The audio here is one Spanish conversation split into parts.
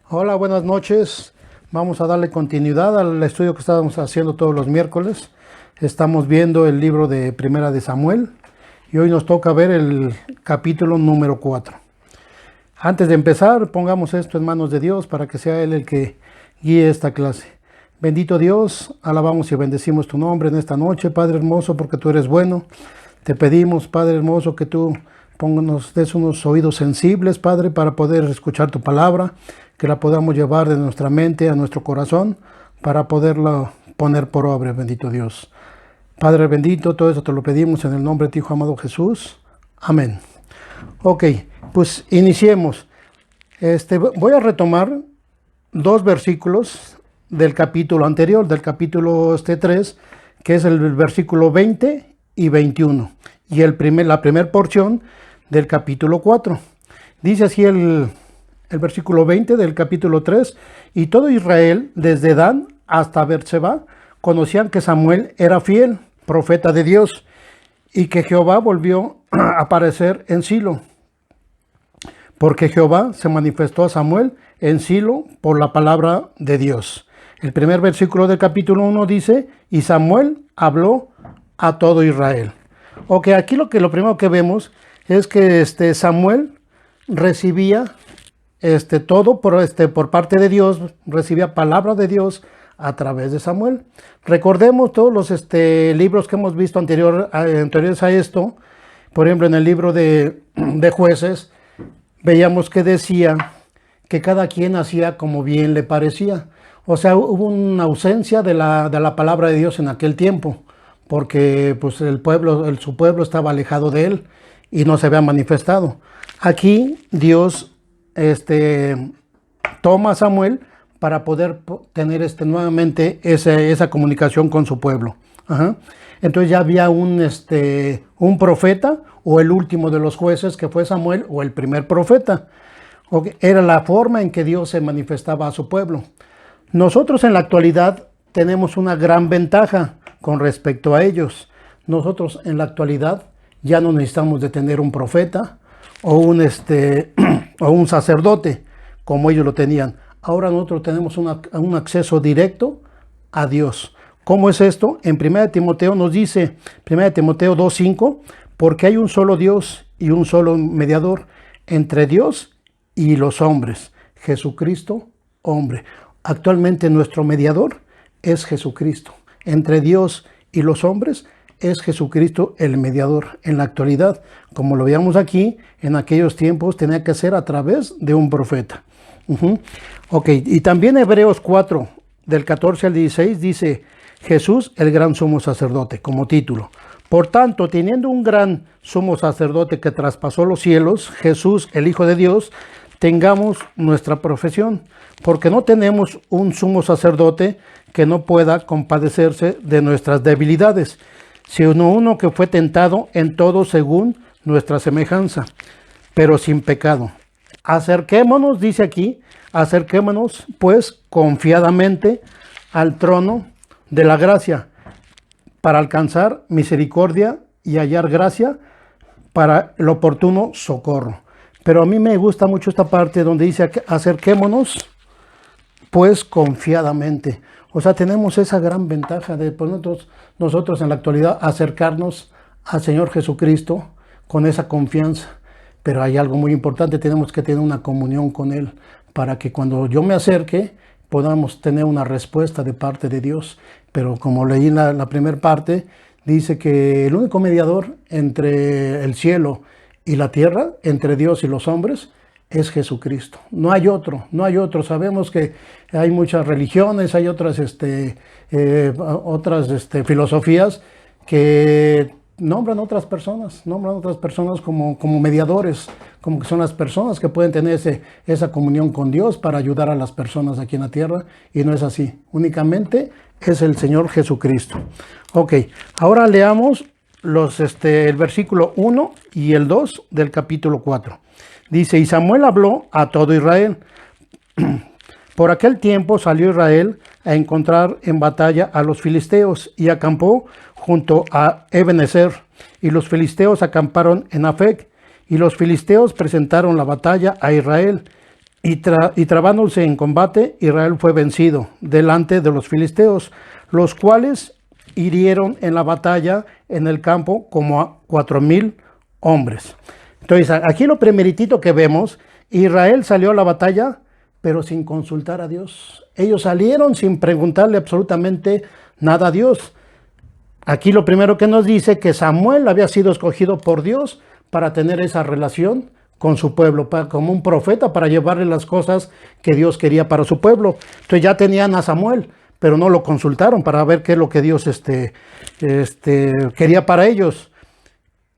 Hola, buenas noches. Vamos a darle continuidad al estudio que estábamos haciendo todos los miércoles. Estamos viendo el libro de Primera de Samuel y hoy nos toca ver el capítulo número 4. Antes de empezar, pongamos esto en manos de Dios para que sea Él el que guíe esta clase. Bendito Dios, alabamos y bendecimos tu nombre en esta noche, Padre hermoso, porque tú eres bueno. Te pedimos, Padre hermoso, que tú nos des unos oídos sensibles, Padre, para poder escuchar tu palabra, que la podamos llevar de nuestra mente a nuestro corazón, para poderla poner por obra, bendito Dios. Padre bendito, todo eso te lo pedimos en el nombre de tu Hijo amado Jesús. Amén. Ok, pues iniciemos. Voy a retomar dos versículos del capítulo anterior, del capítulo 3, que es el versículo 20 y 21, y la primera porción del capítulo 4. Dice así el versículo 20 del capítulo 3, y todo Israel, desde Dan hasta Berseba, conocían que Samuel era fiel, profeta de Dios, y que Jehová volvió a aparecer en Silo, porque Jehová se manifestó a Samuel en Silo por la palabra de Dios. El primer versículo del capítulo 1 dice, y Samuel habló a todo Israel. Ok, aquí lo primero que vemos es que Samuel recibía todo por parte de Dios, recibía palabra de Dios a través de Samuel. Recordemos todos los libros que hemos visto anteriores a esto. Por ejemplo, en el libro de Jueces, veíamos que decía que cada quien hacía como bien le parecía. O sea, hubo una ausencia de la palabra de Dios en aquel tiempo, porque pues su pueblo estaba alejado de él y no se había manifestado. Aquí Dios toma a Samuel para poder tener nuevamente esa comunicación con su pueblo. Ajá. Entonces ya había un profeta, o el último de los jueces, que fue Samuel, o el primer profeta. Era la forma en que Dios se manifestaba a su pueblo. Nosotros en la actualidad tenemos una gran ventaja con respecto a ellos. Nosotros en la actualidad ya no necesitamos de tener un profeta o un sacerdote como ellos lo tenían. Ahora nosotros tenemos un acceso directo a Dios. ¿Cómo es esto? En 1 Timoteo nos dice, 1 Timoteo 2:5, porque hay un solo Dios y un solo mediador entre Dios y los hombres, Jesucristo, hombre. Actualmente nuestro mediador es Jesucristo. Entre Dios y los hombres es Jesucristo el mediador. En la actualidad, como lo veíamos aquí, en aquellos tiempos tenía que ser a través de un profeta. Ok, y también Hebreos 4, del 14 al 16, dice, Jesús el gran sumo sacerdote, como título. Por tanto, teniendo un gran sumo sacerdote que traspasó los cielos, Jesús el Hijo de Dios, tengamos nuestra profesión, porque no tenemos un sumo sacerdote que no pueda compadecerse de nuestras debilidades, sino uno que fue tentado en todo según nuestra semejanza, pero sin pecado. Acerquémonos, dice aquí, acerquémonos pues confiadamente al trono de la gracia para alcanzar misericordia y hallar gracia para el oportuno socorro. Pero a mí me gusta mucho esta parte donde dice acerquémonos pues confiadamente. O sea, tenemos esa gran ventaja de nosotros en la actualidad acercarnos al Señor Jesucristo con esa confianza. Pero hay algo muy importante, tenemos que tener una comunión con Él para que cuando yo me acerque podamos tener una respuesta de parte de Dios. Pero como leí en la primera parte, dice que el único mediador entre el cielo y la tierra, entre Dios y los hombres, es Jesucristo. No hay otro, no hay otro. Sabemos que hay muchas religiones, hay otras filosofías que nombran otras personas como mediadores, como que son las personas que pueden tener esa comunión con Dios para ayudar a las personas aquí en la tierra, y no es así. Únicamente es el Señor Jesucristo. Ok, ahora leamos el versículo 1 y el 2 del capítulo 4. Dice, y Samuel habló a todo Israel. Por aquel tiempo salió Israel a encontrar en batalla a los filisteos y acampó junto a Ebenezer. Y los filisteos acamparon en Afec. Y los filisteos presentaron la batalla a Israel y trabándose en combate, Israel fue vencido delante de los filisteos, los cuales hirieron en la batalla en el campo como a 4,000 hombres. Entonces, aquí lo primeritito que vemos, Israel salió a la batalla, pero sin consultar a Dios. Ellos salieron sin preguntarle absolutamente nada a Dios. Aquí lo primero que nos dice que Samuel había sido escogido por Dios para tener esa relación con su pueblo, como un profeta para llevarle las cosas que Dios quería para su pueblo. Entonces ya tenían a Samuel, pero no lo consultaron para ver qué es lo que Dios quería para ellos.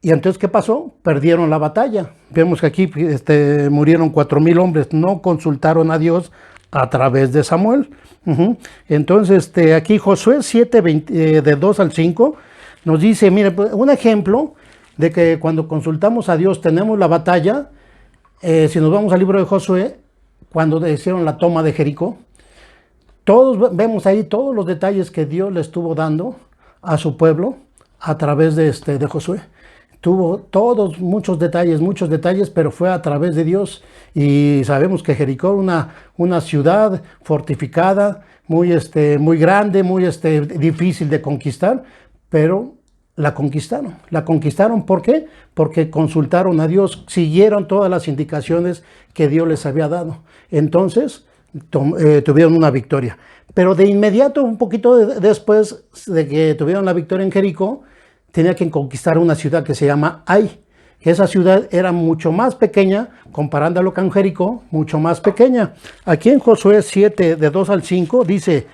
Y entonces, ¿qué pasó? Perdieron la batalla. Vemos que aquí murieron 4,000 hombres. No consultaron a Dios a través de Samuel. Entonces, aquí Josué 7, de 2 al 5, nos dice, mire, un ejemplo de que cuando consultamos a Dios tenemos la batalla. Si nos vamos al libro de Josué, cuando hicieron la toma de Jericó, todos vemos ahí todos los detalles que Dios le estuvo dando a su pueblo a través de Josué. Tuvo todos muchos detalles, pero fue a través de Dios. Y sabemos que Jericó era una ciudad fortificada, muy grande, muy difícil de conquistar, pero la conquistaron. La conquistaron, ¿por qué? Porque consultaron a Dios, siguieron todas las indicaciones que Dios les había dado. Entonces, tuvieron una victoria. Pero de inmediato, un poquito después de que tuvieron la victoria en Jericó, tenía que conquistar una ciudad que se llama Ai. Esa ciudad era mucho más pequeña, comparándolo con Jericó, mucho más pequeña. Aquí en Josué 7, de 2 al 5, dice,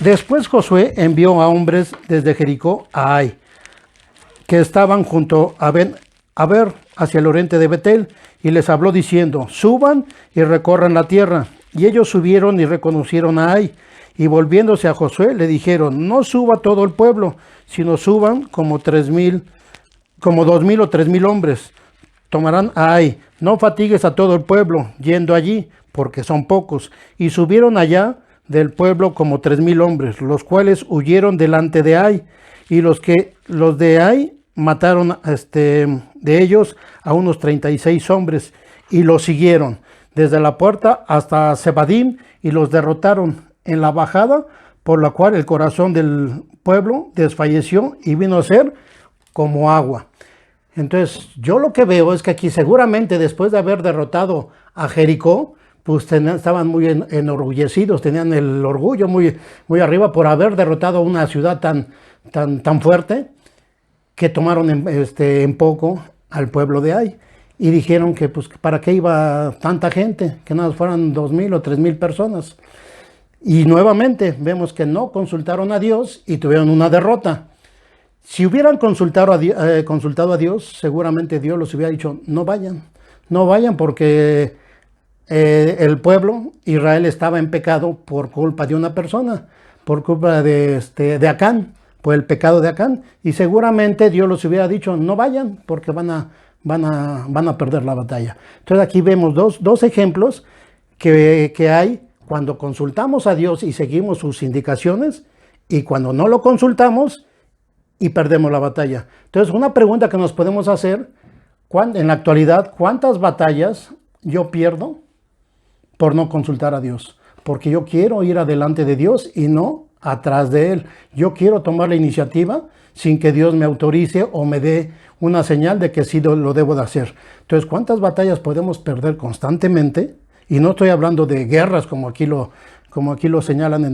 después Josué envió a hombres desde Jericó a Ai, que estaban junto a ver hacia el oriente de Betel, y les habló diciendo, suban y recorran la tierra. Y ellos subieron y reconocieron a Ai, y volviéndose a Josué le dijeron, no suba todo el pueblo, sino suban como 2,000 o 3,000 hombres. Tomarán a Ai, no fatigues a todo el pueblo yendo allí, porque son pocos. Y subieron allá del pueblo como 3,000 hombres, los cuales huyeron delante de Ai, y los de Ai mataron de ellos a unos 36 hombres, y los siguieron desde la puerta hasta Sebadim, y los derrotaron en la bajada, por la cual el corazón del pueblo desfalleció y vino a ser como agua. Entonces, yo lo que veo es que aquí seguramente después de haber derrotado a Jericó, pues estaban muy enorgullecidos, tenían el orgullo muy, muy arriba por haber derrotado una ciudad tan fuerte, que tomaron en poco al pueblo de Ai. Y dijeron que pues para qué iba tanta gente, que nada fueran 2,000 o 3,000 personas. Y nuevamente vemos que no consultaron a Dios y tuvieron una derrota. Si hubieran consultado a Dios, seguramente Dios los hubiera dicho, no vayan porque el pueblo, Israel, estaba en pecado por culpa de una persona, por culpa de Acán, por el pecado de Acán. Y seguramente Dios los hubiera dicho, no vayan porque van a perder la batalla. Entonces aquí vemos dos ejemplos que hay cuando consultamos a Dios y seguimos sus indicaciones, y cuando no lo consultamos y perdemos la batalla. Entonces, una pregunta que nos podemos hacer, en la actualidad, ¿cuántas batallas yo pierdo por no consultar a Dios? Porque yo quiero ir adelante de Dios y no atrás de Él. Yo quiero tomar la iniciativa sin que Dios me autorice o me dé una señal de que sí lo debo de hacer. Entonces, ¿cuántas batallas podemos perder constantemente? Y no estoy hablando de guerras como aquí lo señalan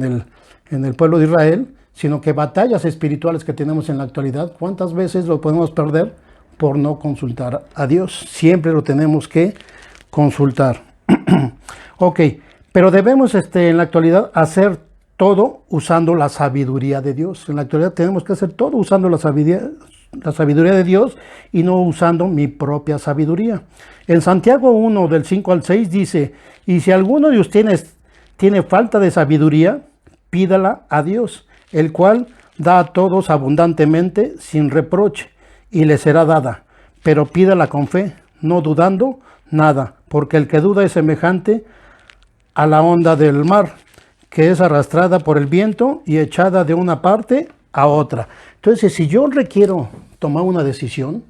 en el pueblo de Israel, sino que batallas espirituales que tenemos en la actualidad, ¿cuántas veces lo podemos perder por no consultar a Dios? Siempre lo tenemos que consultar. Ok, pero debemos en la actualidad hacer todo usando la sabiduría de Dios. En la actualidad tenemos que hacer todo usando la sabiduría de Dios y no usando mi propia sabiduría. En Santiago 1, del 5 al 6 dice, y si alguno de ustedes tiene falta de sabiduría, pídala a Dios, el cual da a todos abundantemente sin reproche, y le será dada. Pero pídala con fe, no dudando nada, porque el que duda es semejante a la onda del mar, que es arrastrada por el viento y echada de una parte a otra. Entonces, si yo requiero tomar una decisión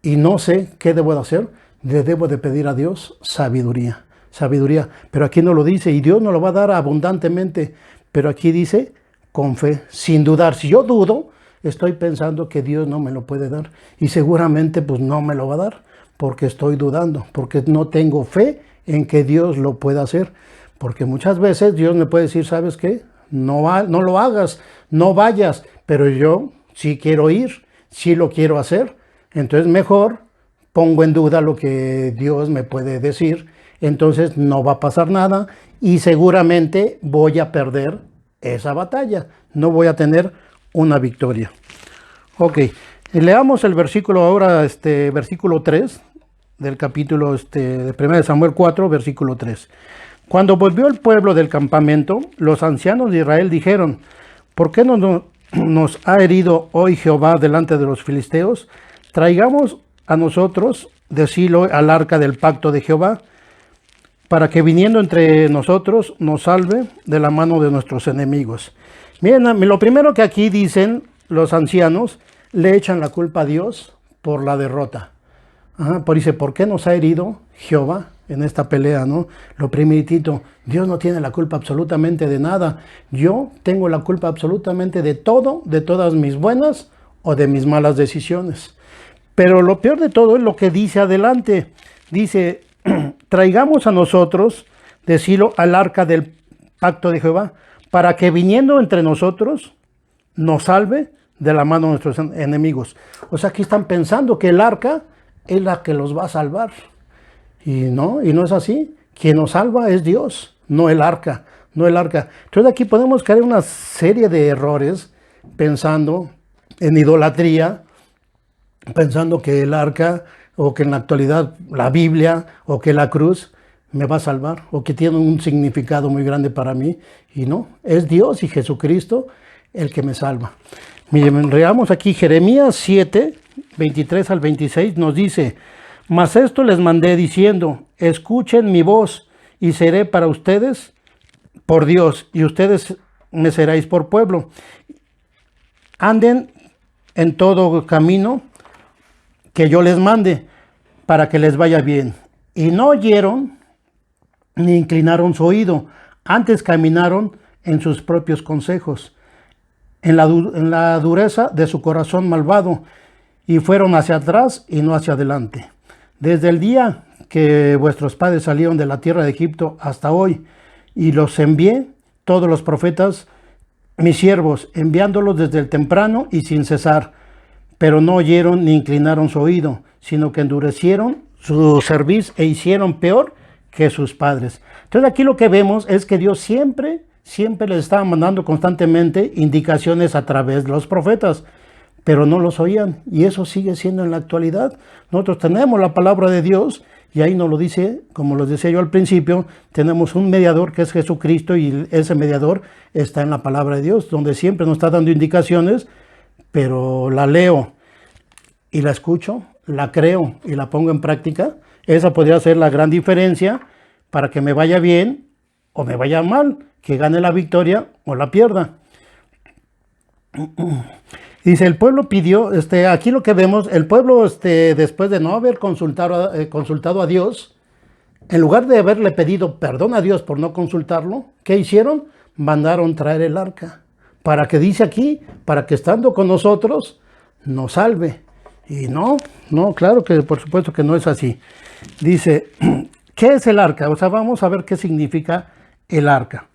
y no sé qué debo de hacer, le debo de pedir a Dios sabiduría. sabiduría. Pero aquí no lo dice, y Dios nos lo va a dar abundantemente. Pero aquí dice, con fe, sin dudar. Si yo dudo, estoy pensando que Dios no me lo puede dar. Y seguramente pues no me lo va a dar, porque estoy dudando, porque no tengo fe en que Dios lo pueda hacer. Porque muchas veces Dios me puede decir, ¿sabes qué? No lo hagas, no vayas, pero yo sí quiero ir, sí lo quiero hacer. Entonces mejor pongo en duda lo que Dios me puede decir. Entonces no va a pasar nada y seguramente voy a perder esa batalla. No voy a tener una victoria. Ok, leamos el versículo ahora, versículo 3 del capítulo de 1 Samuel 4, versículo 3. Cuando volvió el pueblo del campamento, los ancianos de Israel dijeron, ¿por qué no nos ha herido hoy Jehová delante de los filisteos? Traigamos a nosotros de Silo al arca del pacto de Jehová, para que viniendo entre nosotros nos salve de la mano de nuestros enemigos. Miren, lo primero que aquí dicen los ancianos, le echan la culpa a Dios por la derrota. Dice, ¿por qué nos ha herido Jehová en esta pelea, no? Lo primeritito, Dios no tiene la culpa absolutamente de nada. Yo tengo la culpa absolutamente de todo, de todas mis buenas o de mis malas decisiones. Pero lo peor de todo es lo que dice adelante. Dice, traigamos a nosotros de Silo al arca del pacto de Jehová, para que viniendo entre nosotros nos salve de la mano de nuestros enemigos. O sea, aquí están pensando que el arca es la que los va a salvar. Y no es así. Quien nos salva es Dios, no el arca, no el arca. Entonces aquí podemos caer en una serie de errores pensando en idolatría, pensando que el arca o que en la actualidad la Biblia o que la cruz me va a salvar o que tiene un significado muy grande para mí. Y no, es Dios y Jesucristo el que me salva. Miren, leamos aquí Jeremías 7, 23 al 26, nos dice, mas esto les mandé diciendo, escuchen mi voz y seré para ustedes por Dios y ustedes me seréis por pueblo. Anden en todo camino que yo les mande para que les vaya bien. Y no oyeron ni inclinaron su oído, antes caminaron en sus propios consejos, en la dureza de su corazón malvado, y fueron hacia atrás y no hacia adelante. Desde el día que vuestros padres salieron de la tierra de Egipto hasta hoy, y los envié, todos los profetas, mis siervos, enviándolos desde el temprano y sin cesar, pero no oyeron ni inclinaron su oído, sino que endurecieron su cerviz e hicieron peor que sus padres. Entonces aquí lo que vemos es que Dios siempre les estaba mandando constantemente indicaciones a través de los profetas, pero no los oían, y eso sigue siendo en la actualidad. Nosotros tenemos la palabra de Dios, y ahí nos lo dice, como les decía yo al principio, tenemos un mediador que es Jesucristo, y ese mediador está en la palabra de Dios, donde siempre nos está dando indicaciones, pero la leo y la escucho, la creo y la pongo en práctica. Esa podría ser la gran diferencia para que me vaya bien o me vaya mal, que gane la victoria o la pierda. Dice, el pueblo pidió, aquí lo que vemos, el pueblo después de no haber consultado a Dios, en lugar de haberle pedido perdón a Dios por no consultarlo, ¿qué hicieron? Mandaron traer el arca, para que dice aquí, para que estando con nosotros, nos salve. Y no, claro que por supuesto que no es así. Dice, ¿qué es el arca? O sea, vamos a ver qué significa el arca.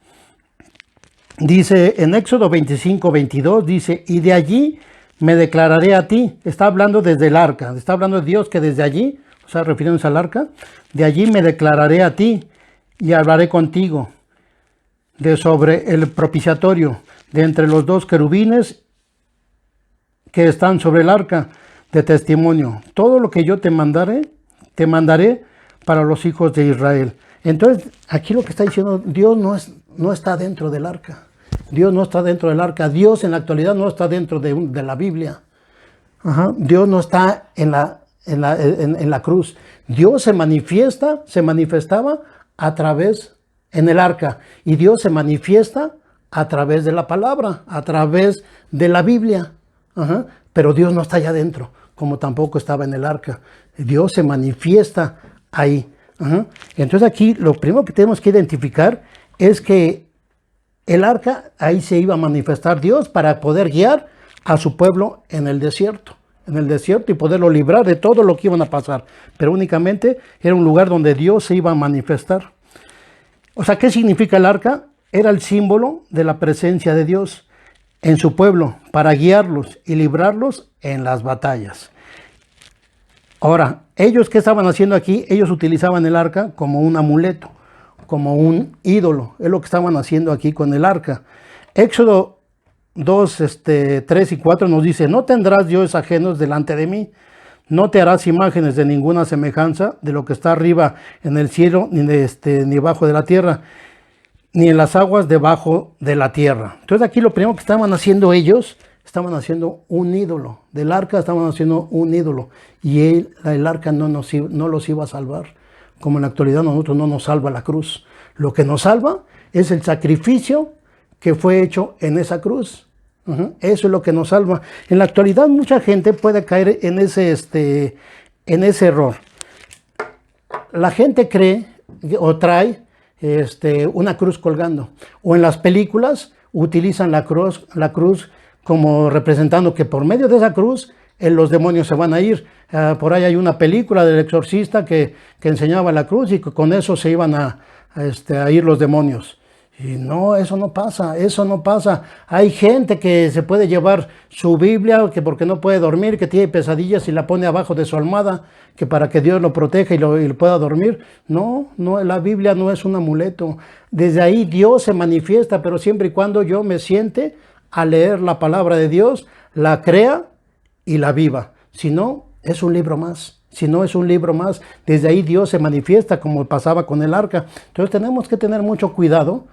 Dice en Éxodo 25, 22, dice, y de allí me declararé a ti. Está hablando desde el arca, está hablando de Dios que desde allí, o sea, refiriéndose al arca, de allí me declararé a ti y hablaré contigo de sobre el propiciatorio, de entre los dos querubines que están sobre el arca de testimonio. Todo lo que yo te mandaré para los hijos de Israel. Entonces, aquí lo que está diciendo, Dios no está dentro del arca. Dios no está dentro del arca. Dios en la actualidad no está dentro de la Biblia. Dios no está en la cruz. Dios se manifestaba a través en el arca. Y Dios se manifiesta a través de la palabra, a través de la Biblia. Pero Dios no está allá adentro, como tampoco estaba en el arca. Dios se manifiesta ahí. Ajá. Entonces aquí lo primero que tenemos que identificar es que el arca, ahí se iba a manifestar Dios para poder guiar a su pueblo en el desierto y poderlo librar de todo lo que iban a pasar. Pero únicamente era un lugar donde Dios se iba a manifestar. O sea, ¿qué significa el arca? Era el símbolo de la presencia de Dios en su pueblo para guiarlos y librarlos en las batallas. Ahora, ellos, ¿qué estaban haciendo aquí? Ellos utilizaban el arca como un amuleto, como un ídolo. Es lo que estaban haciendo aquí con el arca. Éxodo 2, 3 y 4 nos dice: no tendrás dioses ajenos delante de mí, no te harás imágenes de ninguna semejanza de lo que está arriba en el cielo, ni bajo de la tierra, ni en las aguas debajo de la tierra. Entonces aquí lo primero que estaban haciendo ellos, estaban haciendo un ídolo. Del arca estaban haciendo un ídolo. Y el arca no los iba a salvar. Como en la actualidad nosotros no nos salva la cruz. Lo que nos salva es el sacrificio que fue hecho en esa cruz. Eso es lo que nos salva. En la actualidad mucha gente puede caer en ese error. La gente cree o trae una cruz colgando. O en las películas utilizan la cruz como representando que por medio de esa cruz los demonios se van a ir. Por ahí hay una película del exorcista que enseñaba la cruz y que con eso se iban a ir los demonios. Y no, eso no pasa. Hay gente que se puede llevar su Biblia, que porque no puede dormir, que tiene pesadillas y la pone abajo de su almohada, que para que Dios lo proteja y lo pueda dormir. No, la Biblia no es un amuleto. Desde ahí Dios se manifiesta, pero siempre y cuando yo me siente a leer la palabra de Dios, la crea y la viva. Si no, es un libro más. Desde ahí Dios se manifiesta, como pasaba con el arca. Entonces tenemos que tener mucho cuidado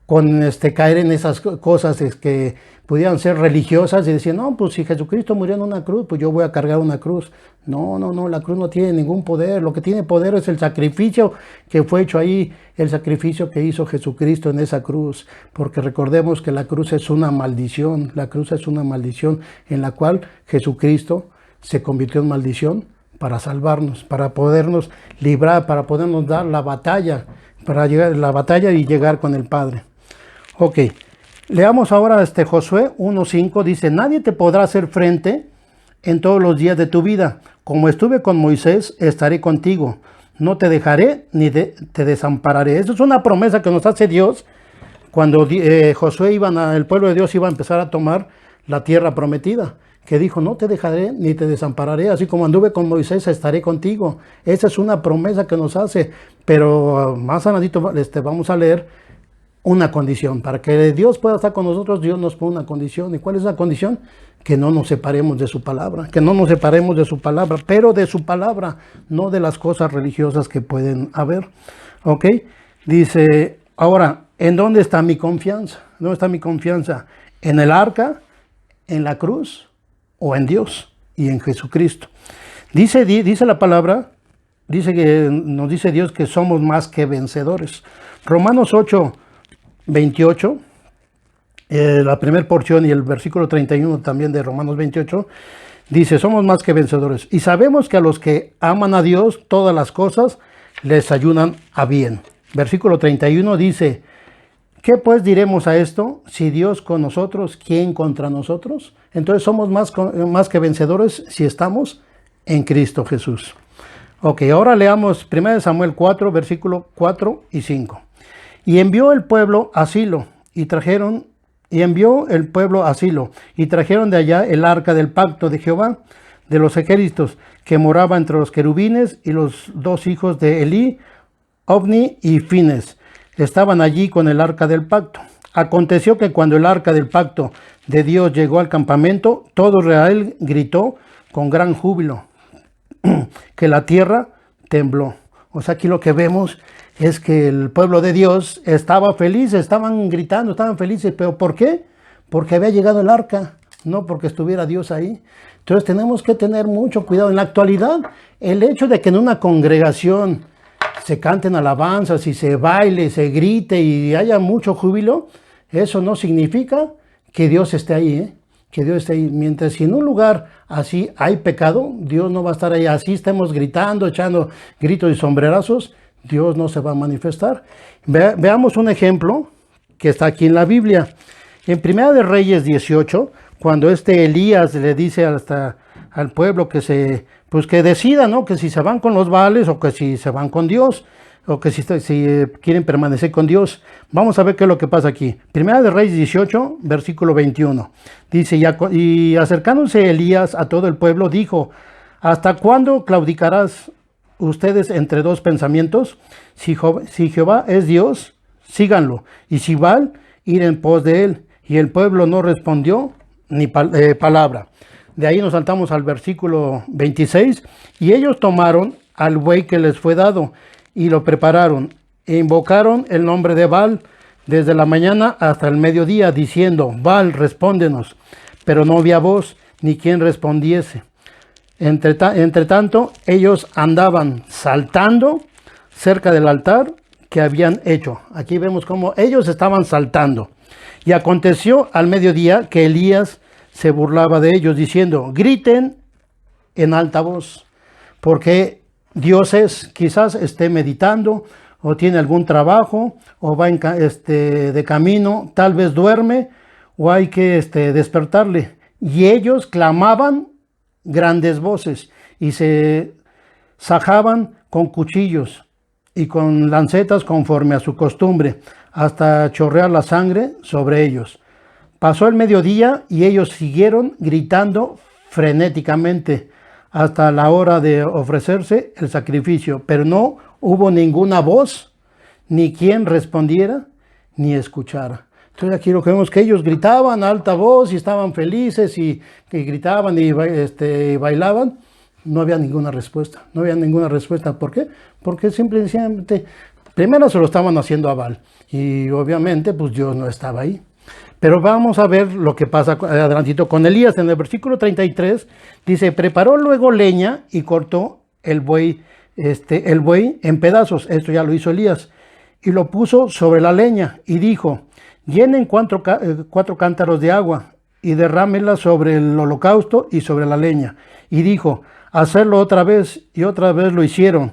con caer en esas cosas que pudieran ser religiosas y decir: no, pues si Jesucristo murió en una cruz, pues yo voy a cargar una cruz. No, la cruz no tiene ningún poder. Lo que tiene poder es el sacrificio que fue hecho ahí, el sacrificio que hizo Jesucristo en esa cruz. Porque recordemos que la cruz es una maldición, en la cual Jesucristo se convirtió en maldición para salvarnos, para podernos librar, para podernos dar la batalla, para llegar a la batalla y llegar con el Padre. Ok, leamos ahora Josué 1:5, dice: nadie te podrá hacer frente en todos los días de tu vida. Como estuve con Moisés, estaré contigo. No te dejaré ni te desampararé. Eso es una promesa que nos hace Dios cuando Josué el pueblo de Dios iba a empezar a tomar la tierra prometida. Que dijo: no te dejaré ni te desampararé, así como anduve con Moisés, estaré contigo. Esa es una promesa que nos hace, pero más adelantito vamos a leer una condición. Para que Dios pueda estar con nosotros, Dios nos pone una condición. ¿Y cuál es la condición? Que no nos separemos de su palabra, pero de su palabra, no de las cosas religiosas que pueden haber. ¿Ok? Dice, ahora, ¿en dónde está mi confianza? ¿Dónde está mi confianza? ¿En el arca? ¿En la cruz? ¿O en Dios y en Jesucristo? Dice la palabra, nos dice Dios que somos más que vencedores. Romanos 8:28, la primera porción y el versículo 31 también de Romanos 28, dice: somos más que vencedores. Y sabemos que a los que aman a Dios, todas las cosas les ayudan a bien. Versículo 31 dice: ¿qué pues diremos a esto? Si Dios con nosotros, ¿quién contra nosotros? Entonces somos más que vencedores si estamos en Cristo Jesús. Ok, ahora leamos 1 Samuel 4, versículo 4 y 5. Y envió el pueblo a Silo y trajeron de allá el arca del pacto de Jehová de los ejércitos, que moraba entre los querubines, y los dos hijos de Elí, Ofni y Fines, estaban allí con el arca del pacto. Aconteció que cuando el arca del pacto de Dios llegó al campamento, todo Israel gritó con gran júbilo, que la tierra tembló. O sea, aquí lo que vemos es que el pueblo de Dios estaba feliz, estaban gritando, estaban felices. ¿Pero por qué? Porque había llegado el arca, no porque estuviera Dios ahí. Entonces tenemos que tener mucho cuidado. En la actualidad, el hecho de que en una congregación se canten alabanzas y se baile, se grite y haya mucho júbilo, eso no significa que Dios esté ahí, que Dios esté ahí. Mientras si en un lugar así hay pecado, Dios no va a estar ahí. Así estemos gritando, echando gritos y sombrerazos, Dios no se va a manifestar. Veamos un ejemplo que está aquí en la Biblia. En Primera de Reyes 18, cuando Elías le dice hasta al pueblo que pues que decida, ¿no? Que si se van con los Baales o que si se van con Dios, o que si quieren permanecer con Dios. Vamos a ver qué es lo que pasa aquí. Primera de Reyes 18, versículo 21. Dice, y acercándose Elías a todo el pueblo, dijo, ¿hasta cuándo claudicarás ustedes entre dos pensamientos? Si Jehová es Dios, síganlo, y si Baal, ir en pos de él. Y el pueblo no respondió ni palabra. De ahí nos saltamos al versículo 26. Y ellos tomaron al buey que les fue dado y lo prepararon e invocaron el nombre de Baal desde la mañana hasta el mediodía, diciendo, Baal, respóndenos. Pero no había voz ni quien respondiese. Entre tanto, ellos andaban saltando cerca del altar que habían hecho. Aquí vemos cómo ellos estaban saltando. Y aconteció al mediodía que Elías se burlaba de ellos, diciendo, griten en alta voz, porque Dios quizás esté meditando, o tiene algún trabajo, o va de camino, tal vez duerme, o hay que despertarle. Y ellos clamaban grandes voces, y se sajaban con cuchillos, y con lancetas conforme a su costumbre, hasta chorrear la sangre sobre ellos. Pasó el mediodía y ellos siguieron gritando frenéticamente hasta la hora de ofrecerse el sacrificio, pero no hubo ninguna voz, ni quien respondiera, ni escuchara. Entonces aquí lo que vemos que ellos gritaban a alta voz y estaban felices y gritaban y bailaban. No había ninguna respuesta, no había ninguna respuesta. ¿Por qué? Porque simplemente, primero se lo estaban haciendo a Baal y obviamente pues Dios no estaba ahí. Pero vamos a ver lo que pasa adelantito con Elías. En el versículo 33 dice, preparó luego leña y cortó el buey en pedazos. Esto ya lo hizo Elías. Y lo puso sobre la leña y dijo, llenen 4 cántaros de agua y derrámenla sobre el holocausto y sobre la leña. Y dijo, hacerlo otra vez, y otra vez lo hicieron.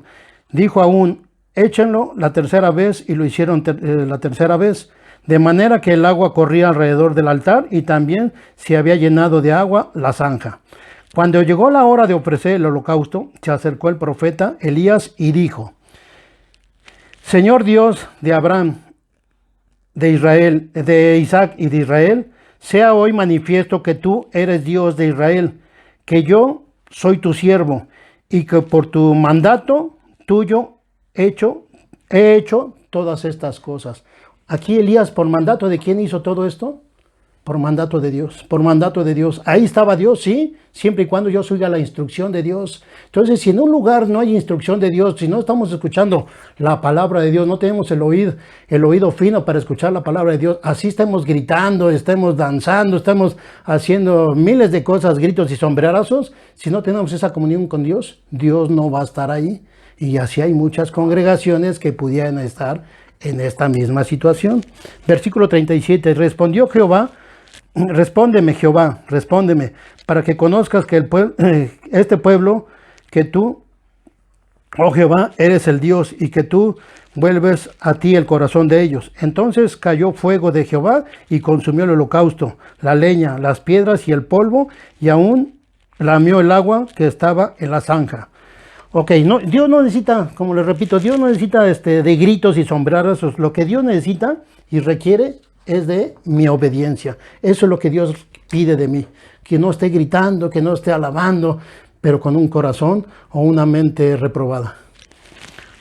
Dijo aún, échenlo la tercera vez, y lo hicieron la tercera vez. De manera que el agua corría alrededor del altar y también se había llenado de agua la zanja. Cuando llegó la hora de ofrecer el holocausto, se acercó el profeta Elías y dijo, Señor Dios de Abraham, de Israel, de Isaac y de Israel, sea hoy manifiesto que tú eres Dios de Israel, que yo soy tu siervo y que por tu mandato tuyo he hecho todas estas cosas. Aquí Elías, ¿por mandato de quién hizo todo esto? Por mandato de Dios, por mandato de Dios. Ahí estaba Dios, sí, siempre y cuando yo siga la instrucción de Dios. Entonces, si en un lugar no hay instrucción de Dios, si no estamos escuchando la palabra de Dios, no tenemos el oído fino para escuchar la palabra de Dios, así estemos gritando, estemos danzando, estamos haciendo miles de cosas, gritos y sombrerazos, si no tenemos esa comunión con Dios, Dios no va a estar ahí. Y así hay muchas congregaciones que pudieran estar en esta misma situación. Versículo 37, respondió Jehová, respóndeme Jehová, respóndeme, para que conozcas que este pueblo, que tú, oh Jehová, eres el Dios, y que tú vuelves a ti el corazón de ellos. Entonces cayó fuego de Jehová y consumió el holocausto, la leña, las piedras y el polvo, y aún lamió el agua que estaba en la zanja. Ok, no, Dios no necesita, como les repito, Dios no necesita de gritos y sombrerazos. Lo que Dios necesita y requiere es de mi obediencia. Eso es lo que Dios pide de mí. Que no esté gritando, que no esté alabando, pero con un corazón o una mente reprobada.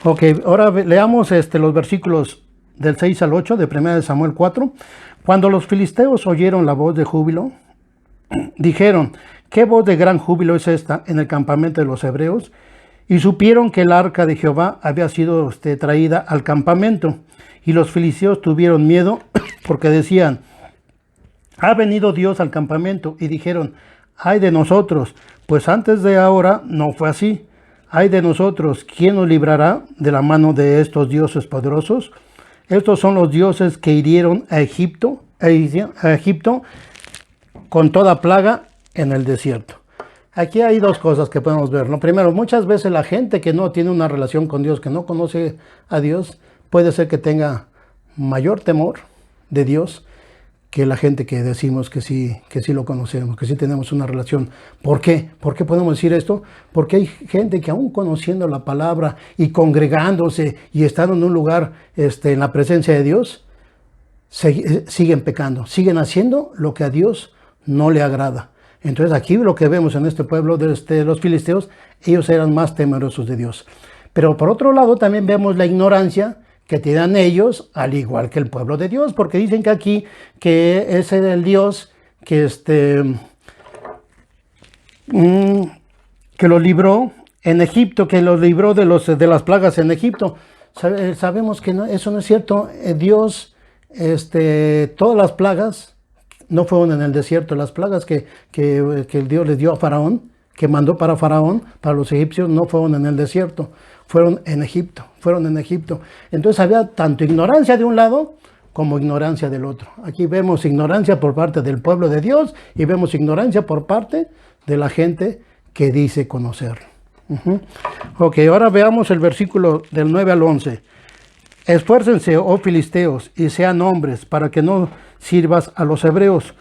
Ok, ahora leamos los versículos del 6 al 8 de 1 Samuel 4. Cuando los filisteos oyeron la voz de júbilo, dijeron, ¿qué voz de gran júbilo es esta en el campamento de los hebreos? Y supieron que el arca de Jehová había sido traída al campamento. Y los filisteos tuvieron miedo porque decían, ha venido Dios al campamento. Y dijeron, ay de nosotros, pues antes de ahora no fue así. Ay de nosotros, ¿quién nos librará de la mano de estos dioses poderosos? Estos son los dioses que hirieron a Egipto con toda plaga en el desierto. Aquí hay dos cosas que podemos ver. Lo primero, muchas veces la gente que no tiene una relación con Dios, que no conoce a Dios, puede ser que tenga mayor temor de Dios que la gente que decimos que sí lo conocemos, que sí tenemos una relación. ¿Por qué? ¿Por qué podemos decir esto? Porque hay gente que aún conociendo la palabra y congregándose y estando en un lugar en la presencia de Dios, siguen pecando, siguen haciendo lo que a Dios no le agrada. Entonces aquí lo que vemos en este pueblo de los filisteos, ellos eran más temerosos de Dios. Pero por otro lado también vemos la ignorancia que tenían ellos, al igual que el pueblo de Dios, porque dicen que aquí que ese era el Dios que que los libró en Egipto, que los libró de las plagas en Egipto. Sabemos que eso no es cierto. Dios, todas las plagas no fueron en el desierto. Las plagas que Dios les dio a Faraón, que mandó para Faraón, para los egipcios, no fueron en el desierto, fueron en Egipto. Entonces había tanto ignorancia de un lado como ignorancia del otro. Aquí vemos ignorancia por parte del pueblo de Dios y vemos ignorancia por parte de la gente que dice conocerlo. Ok, ahora veamos el versículo del 9 al 11. Esfuércense, oh filisteos, y sean hombres, para que no sirvas a los hebreos,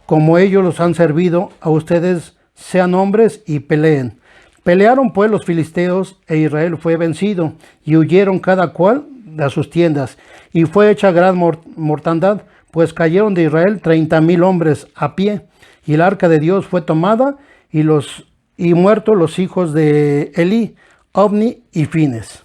como ellos los han servido a ustedes. Sean hombres y peleen. Pelearon pues los filisteos, e Israel fue vencido, y huyeron cada cual de sus tiendas, y fue hecha gran mortandad, pues cayeron de Israel 30,000 hombres a pie, y el arca de Dios fue tomada, y muertos los hijos de Elí, Ofni y Fines.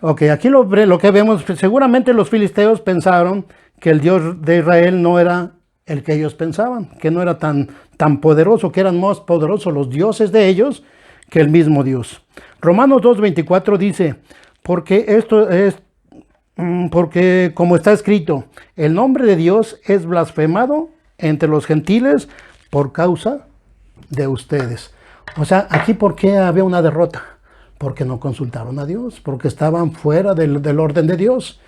Ok, aquí lo que vemos, seguramente los filisteos pensaron que el Dios de Israel no era el que ellos pensaban, que no era tan poderoso, que eran más poderosos los dioses de ellos que el mismo Dios. Romanos 2:24 dice, porque como está escrito, el nombre de Dios es blasfemado entre los gentiles por causa de ustedes. O sea, aquí ¿por qué había una derrota? Porque no consultaron a Dios, porque estaban fuera del orden de Dios.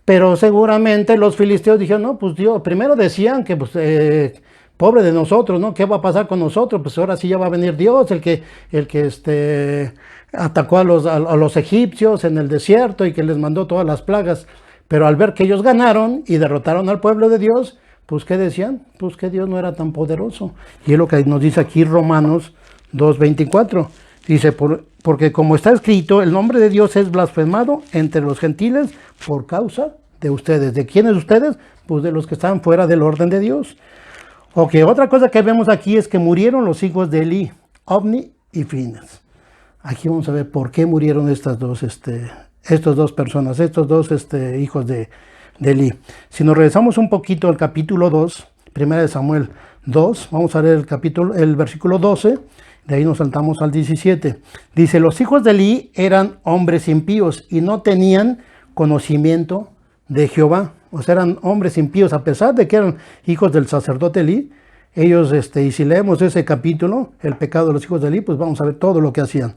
Pero seguramente los filisteos dijeron, no, pues Dios, primero decían que pues, pobre de nosotros, ¿no? ¿Qué va a pasar con nosotros? Pues ahora sí ya va a venir Dios, el que atacó a los egipcios en el desierto y que les mandó todas las plagas. Pero al ver que ellos ganaron y derrotaron al pueblo de Dios, pues ¿qué decían? Pues que Dios no era tan poderoso. Y es lo que nos dice aquí Romanos 2:24. Dice, porque como está escrito, el nombre de Dios es blasfemado entre los gentiles por causa de ustedes. ¿De quiénes ustedes? Pues de los que están fuera del orden de Dios. Ok, otra cosa que vemos aquí es que murieron los hijos de Elí, Ofni y Fines. Aquí vamos a ver por qué murieron estas dos personas, estos dos hijos de Elí. Si nos regresamos un poquito al capítulo 2, 1 Samuel 2, vamos a leer el versículo 12. De ahí nos saltamos al 17. Dice, los hijos de Elí eran hombres impíos y no tenían conocimiento de Jehová. O sea, eran hombres impíos, a pesar de que eran hijos del sacerdote Elí. Ellos, y si leemos ese capítulo, el pecado de los hijos de Elí, pues vamos a ver todo lo que hacían.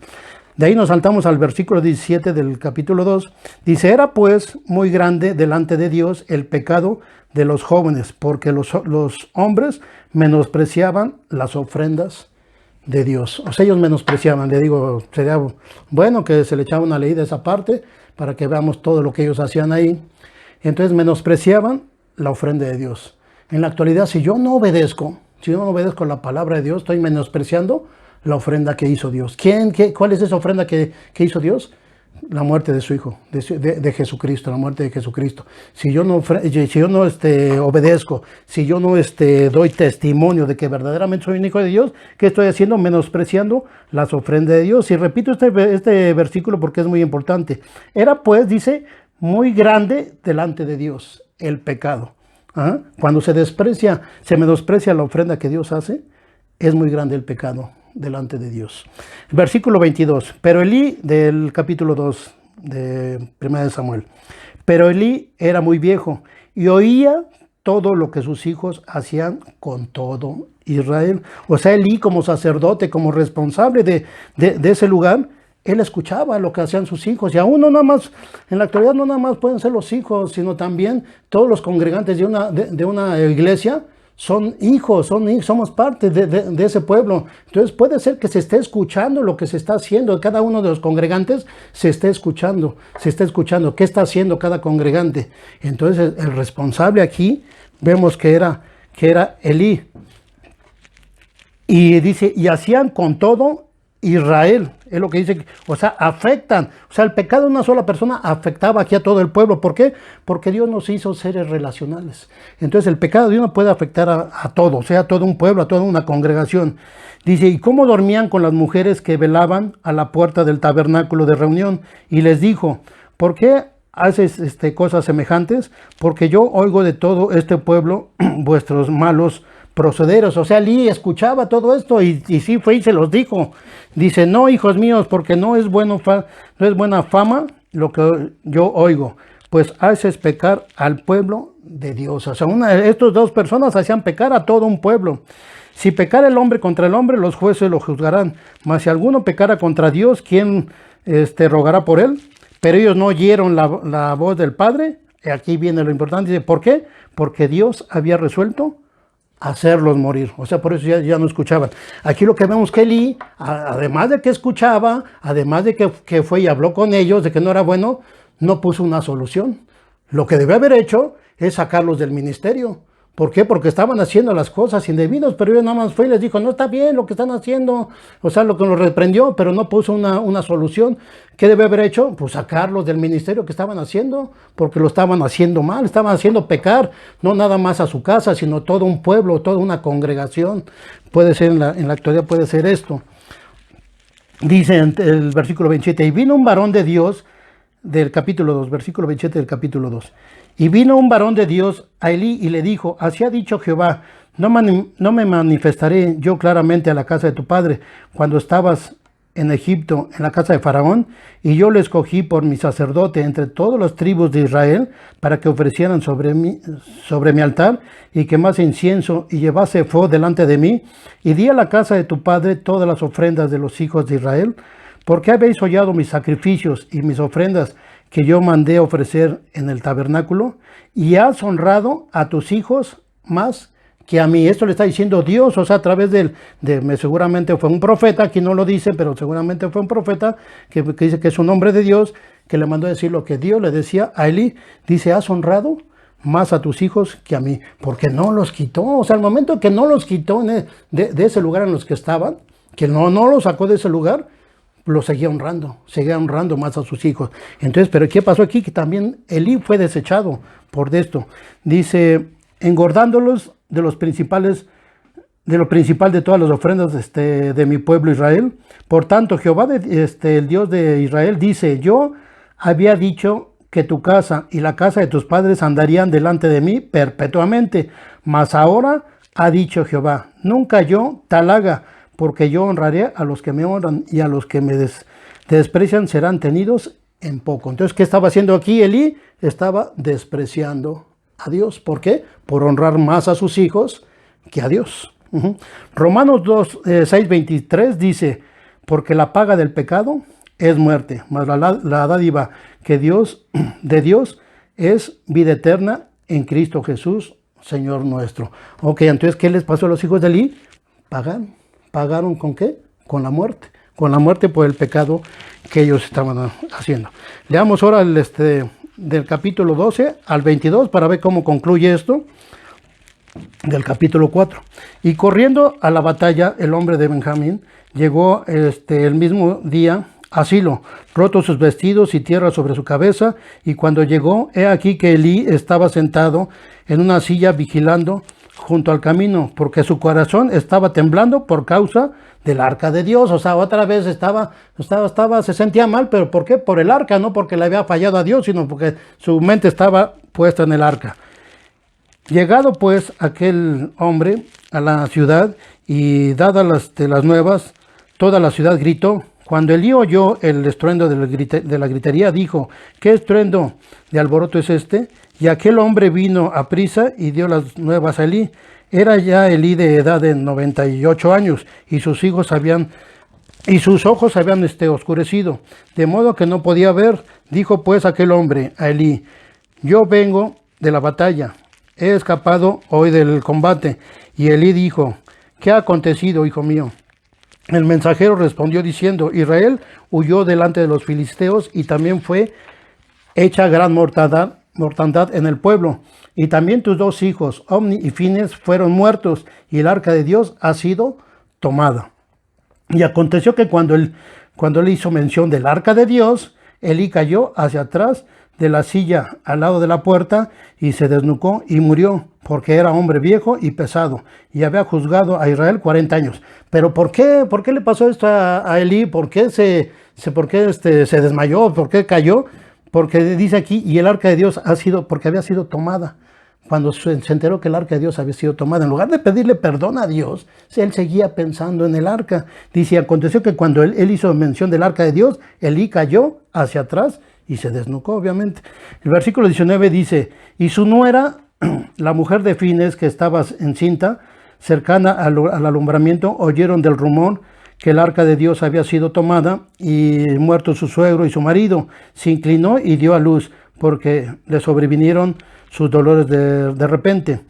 De ahí nos saltamos al versículo 17 del capítulo 2. Dice, era pues muy grande delante de Dios el pecado de los jóvenes, porque los hombres menospreciaban las ofrendas de Dios. O sea, ellos menospreciaban. Le digo, sería bueno que se le echara una ley de esa parte para que veamos todo lo que ellos hacían ahí. Entonces menospreciaban la ofrenda de Dios. En la actualidad, si yo no obedezco la palabra de Dios, estoy menospreciando la ofrenda que hizo Dios. ¿Cuál es esa ofrenda que hizo Dios? La muerte de su Hijo, de Jesucristo, la muerte de Jesucristo. Si yo no obedezco, si yo no doy testimonio de que verdaderamente soy un hijo de Dios, ¿qué estoy haciendo? Menospreciando las ofrendas de Dios. Y repito este versículo porque es muy importante. Era pues, dice, muy grande delante de Dios el pecado. Cuando se menosprecia la ofrenda que Dios hace, es muy grande el pecado delante de Dios. Versículo 22. Pero Elí, del capítulo 2 de 1 Samuel. Pero Elí era muy viejo y oía todo lo que sus hijos hacían con todo Israel. O sea, Elí como sacerdote, como responsable de ese lugar, él escuchaba lo que hacían sus hijos. Y aún no nada más, en la actualidad no nada más pueden ser los hijos, sino también todos los congregantes de una iglesia son hijos, somos parte de ese pueblo. Entonces puede ser que se esté escuchando lo que se está haciendo, cada uno de los congregantes se está escuchando qué está haciendo cada congregante. Entonces el responsable aquí vemos que era Elí. Y dice, y hacían con todo Israel, es lo que dice, o sea, afectan, o sea, el pecado de una sola persona afectaba aquí a todo el pueblo. ¿Por qué? Porque Dios nos hizo seres relacionales. Entonces el pecado de uno puede afectar a todo, o sea, a todo un pueblo, a toda una congregación. Dice, ¿y cómo dormían con las mujeres que velaban a la puerta del tabernáculo de reunión? Y les dijo, ¿por qué haces cosas semejantes? Porque yo oigo de todo este pueblo vuestros malos procederos. O sea, Elí escuchaba todo esto y sí fue y se los dijo. Dice, no, hijos míos, porque no es buena fama lo que yo oigo, pues haces pecar al pueblo de Dios. O sea, estas dos personas hacían pecar a todo un pueblo. Si pecara el hombre contra el hombre, los jueces lo juzgarán. Mas si alguno pecara contra Dios, ¿quién rogará por él? Pero ellos no oyeron la voz del Padre. Y aquí viene lo importante. Dice, ¿por qué? Porque Dios había resuelto hacerlos morir. O sea, por eso ya no escuchaban. Aquí lo que vemos que Elí, además de que escuchaba, además de que fue y habló con ellos, de que no era bueno, no puso una solución. Lo que debe haber hecho es sacarlos del ministerio. ¿Por qué? Porque estaban haciendo las cosas indebidas, pero él nada más fue y les dijo, no está bien lo que están haciendo. O sea, lo que los reprendió, pero no puso una solución. ¿Qué debe haber hecho? Pues sacarlos del ministerio que estaban haciendo, porque lo estaban haciendo mal, estaban haciendo pecar, no nada más a su casa, sino todo un pueblo, toda una congregación. Puede ser, en la actualidad puede ser esto. Dice en el versículo 27, y vino un varón de Dios, del capítulo 2, versículo 27 del capítulo 2. Y vino un varón de Dios a Elí y le dijo, así ha dicho Jehová, no me manifestaré yo claramente a la casa de tu padre cuando estabas en Egipto, en la casa de Faraón, y yo le escogí por mi sacerdote entre todas las tribus de Israel para que ofrecieran sobre mi altar y quemase incienso y llevase ephod delante de mí, y di a la casa de tu padre todas las ofrendas de los hijos de Israel. ¿Por qué habéis hollado mis sacrificios y mis ofrendas que yo mandé ofrecer en el tabernáculo? Y has honrado a tus hijos más que a mí. Esto le está diciendo Dios, o sea, a través seguramente fue un profeta, aquí no lo dice, pero seguramente fue un profeta que dice que es un hombre de Dios, que le mandó a decir lo que Dios le decía a Elí. Dice, has honrado más a tus hijos que a mí, porque no los quitó. O sea, al momento que no los quitó de ese lugar en los que estaban, que no los sacó de ese lugar, lo seguía honrando más a sus hijos. Entonces, pero ¿qué pasó aquí? Que también Elí fue desechado por esto. Dice, engordándolos de lo principal de todas las ofrendas de mi pueblo Israel. Por tanto, Jehová, el Dios de Israel, dice, yo había dicho que tu casa y la casa de tus padres andarían delante de mí perpetuamente. Mas ahora ha dicho Jehová, nunca yo tal haga, porque yo honraré a los que me honran y a los que me desprecian serán tenidos en poco. Entonces, ¿qué estaba haciendo aquí Elí? Estaba despreciando a Dios. ¿Por qué? Por honrar más a sus hijos que a Dios. Romanos 6:23 dice, porque la paga del pecado es muerte, mas la dádiva de Dios es vida eterna en Cristo Jesús, Señor nuestro. Ok, entonces, ¿qué les pasó a los hijos de Elí? ¿Pagaron con qué? Con la muerte por el pecado que ellos estaban haciendo. Leamos ahora del capítulo 12 al 22 para ver cómo concluye esto. Del capítulo 4. Y corriendo a la batalla, el hombre de Benjamín llegó el mismo día a Silo, roto sus vestidos y tierra sobre su cabeza. Y cuando llegó, he aquí que Elí estaba sentado en una silla vigilando junto al camino, porque su corazón estaba temblando por causa del arca de Dios. O sea, otra vez se sentía mal, pero ¿por qué? Por el arca, no porque le había fallado a Dios, sino porque su mente estaba puesta en el arca. Llegado pues aquel hombre a la ciudad y dadas las nuevas, toda la ciudad gritó. Cuando Elí oyó el estruendo de la gritería, dijo, ¿qué estruendo de alboroto es este? Y aquel hombre vino a prisa y dio las nuevas a Elí. Era ya Elí de edad de 98 años y sus ojos se habían oscurecido, de modo que no podía ver. Dijo pues aquel hombre a Elí, yo vengo de la batalla, he escapado hoy del combate. Y Elí dijo, ¿qué ha acontecido, hijo mío? El mensajero respondió diciendo, Israel huyó delante de los filisteos y también fue hecha gran mortandad en el pueblo. Y también tus 2 hijos, Omni y Fines, fueron muertos y el arca de Dios ha sido tomada. Y aconteció que cuando él hizo mención del arca de Dios, Elí cayó hacia atrás de la silla al lado de la puerta y se desnucó y murió, porque era hombre viejo y pesado y había juzgado a Israel 40 años. Pero ¿por qué le pasó esto a Elí? ¿Por qué se desmayó? ¿Por qué cayó? Porque dice aquí, y el arca de Dios porque había sido tomada. Cuando se enteró que el arca de Dios había sido tomada, en lugar de pedirle perdón a Dios, él seguía pensando en el arca. Dice, aconteció que cuando él hizo mención del arca de Dios, Elí cayó hacia atrás y se desnucó, obviamente. El versículo 19 dice, y su nuera, la mujer de Fines, que estaba encinta, cercana al alumbramiento, oyeron del rumor que el arca de Dios había sido tomada y muerto su suegro y su marido. Se inclinó y dio a luz, porque le sobrevinieron sus dolores de repente.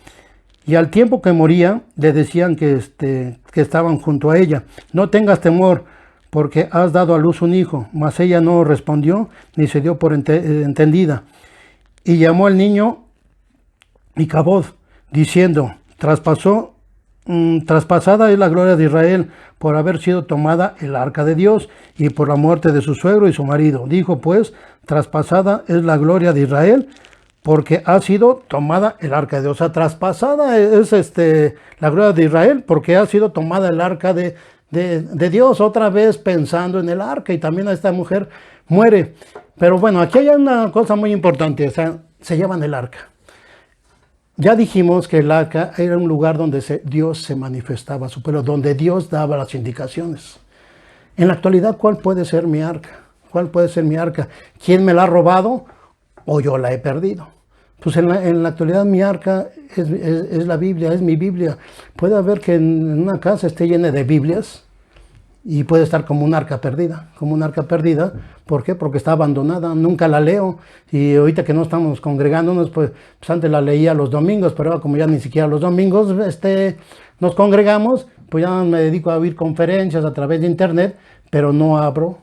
Y al tiempo que moría, le decían que estaban junto a ella, no tengas temor, porque has dado a luz un hijo. Mas ella no respondió, ni se dio por entendida. Y llamó al niño Icabod, diciendo, traspasada es la gloria de Israel, por haber sido tomada el arca de Dios, y por la muerte de su suegro y su marido. Dijo pues, traspasada es la gloria de Israel, porque ha sido tomada el arca de Dios. O sea, traspasada es la gloria de Israel, porque ha sido tomada el arca de Dios, otra vez pensando en el arca, y también a esta mujer muere. Pero bueno, aquí hay una cosa muy importante, o sea, se llevan el arca. Ya dijimos que el arca era un lugar donde Dios se manifestaba a su pueblo, donde Dios daba las indicaciones. En la actualidad, ¿cuál puede ser mi arca? ¿Cuál puede ser mi arca? ¿Quién me la ha robado o yo la he perdido? Pues en la actualidad mi arca es la Biblia, es mi Biblia. Puede haber que en una casa esté llena de Biblias y puede estar como un arca perdida, ¿Por qué? Porque está abandonada, nunca la leo. Y ahorita que no estamos congregándonos, pues antes la leía los domingos, pero ahora como ya ni siquiera los domingos nos congregamos, pues ya me dedico a oír conferencias a través de internet, pero no abro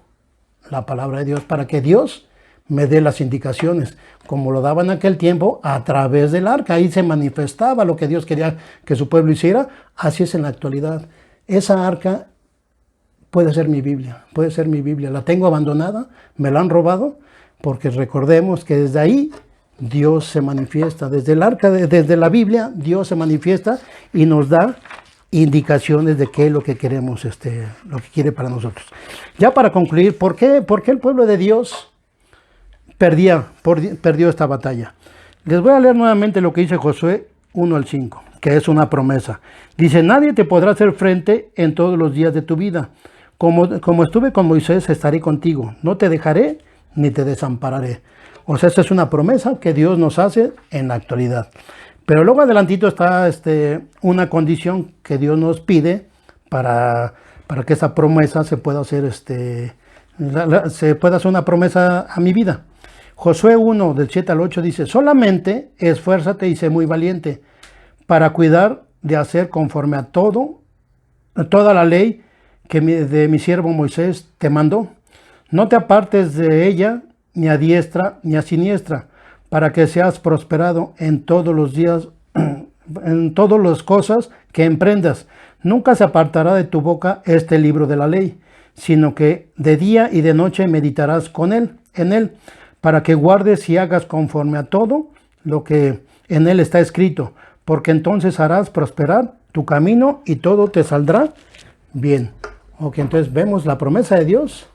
la palabra de Dios para que Dios me dé las indicaciones, como lo daba en aquel tiempo a través del arca. Ahí se manifestaba lo que Dios quería que su pueblo hiciera. Así es en la actualidad. Esa arca puede ser mi Biblia, la tengo abandonada, me la han robado, porque recordemos que desde ahí Dios se manifiesta, desde el arca, desde la Biblia, Dios se manifiesta y nos da indicaciones de qué es lo que queremos, lo que quiere para nosotros. Ya para concluir, ¿por qué el pueblo de Dios perdió esta batalla? Les voy a leer nuevamente lo que dice Josué 1-5, que es una promesa. Dice, nadie te podrá hacer frente en todos los días de tu vida. Como estuve con Moisés, estaré contigo. No te dejaré ni te desampararé. O sea, esa es una promesa que Dios nos hace en la actualidad. Pero luego adelantito está una condición que Dios nos pide para que esa promesa se pueda hacer, se pueda hacer una promesa a mi vida. Josué 1, del 7 al 8 dice, solamente esfuérzate y sé muy valiente para cuidar de hacer conforme a toda la ley que de mi siervo Moisés te mandó. No te apartes de ella ni a diestra ni a siniestra, para que seas prosperado en todos los días, en todas las cosas que emprendas. Nunca se apartará de tu boca este libro de la ley, sino que de día y de noche meditarás en él, para que guardes y hagas conforme a todo lo que en él está escrito, porque entonces harás prosperar tu camino y todo te saldrá bien. Ok, entonces vemos la promesa de Dios.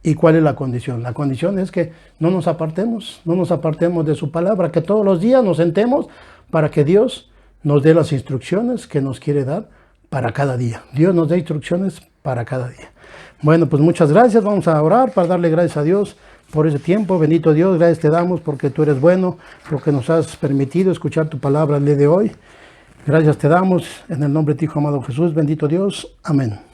¿Y cuál es la condición? La condición es que no nos apartemos de su palabra, que todos los días nos sentemos para que Dios nos dé las instrucciones que nos quiere dar para cada día. Dios nos da instrucciones para cada día. Bueno, pues muchas gracias. Vamos a orar para darle gracias a Dios por ese tiempo. Bendito Dios, gracias te damos porque tú eres bueno, porque nos has permitido escuchar tu palabra el día de hoy. Gracias te damos en el nombre de tu Hijo amado Jesús. Bendito Dios. Amén.